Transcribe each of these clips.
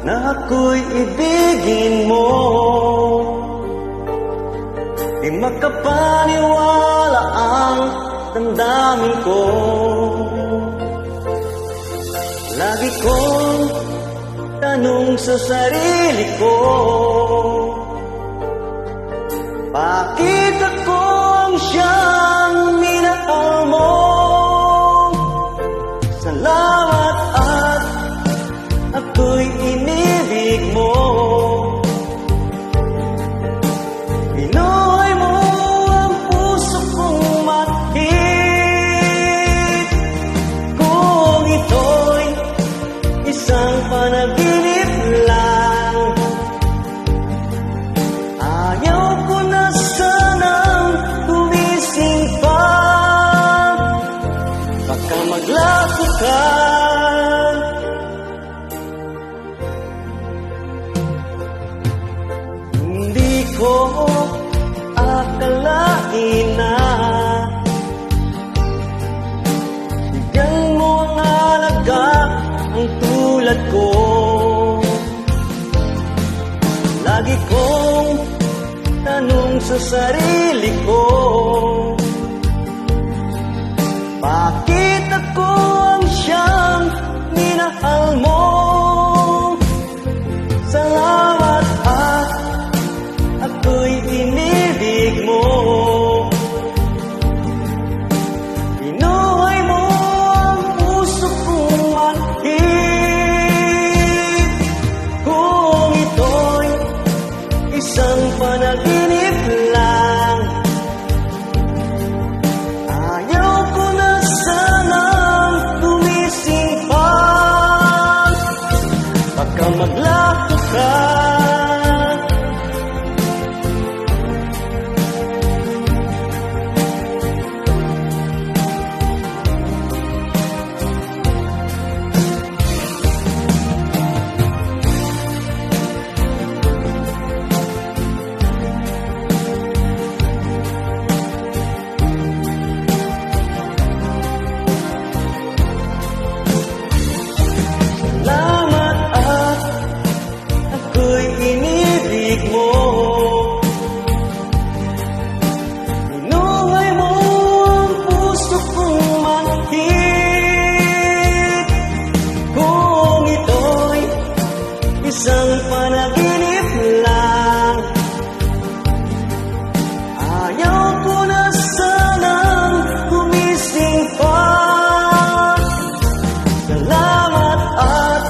na ako'y ibigin mo. Di makapaniwala ang damdamin ko. Lagi kong tanong sa sarili ko, bakit ako ang siyang minahal mo? Salamat at ako'y inibig mo. Binuhay mo ang puso kong mahigit. Kung ito'y isang panaginip lang, ayaw ko na sanang gumising pa. Baka maglako ka. Hindi ko akalain na bigyan mo ang halaga ang tulad ko. Lagi kong tanong sa sarili ko, bakit ako ang siyang minahal mo? Salamat at ako'y inibig mo. Binuhay mo ang puso kong mahigit. Kung ito'y isang panaginip lang, ayaw ko na sanang gumising pa. Baka maglako ka. Salamat at ako'y inibig mo. Binuhay mo ang puso kong mahigit. Kung ito'y isang panaginip lang, ayaw ko na sanang gumising pa. Salamat at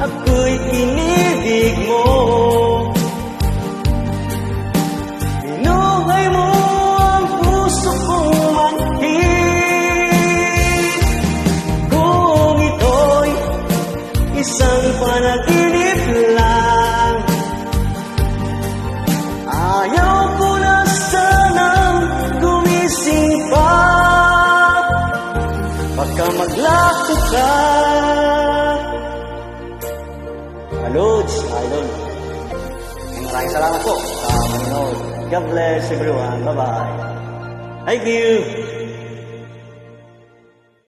ako'y inibig mo. Binuhay mo ang puso kong mahigit. Kung ito'y isang panaginip lang, ayaw ko na sanang gumising pa. Baka maglako ka. Lods, idol. Maraming salamat po sa manonood. God bless everyone. Bye-bye. Thank you.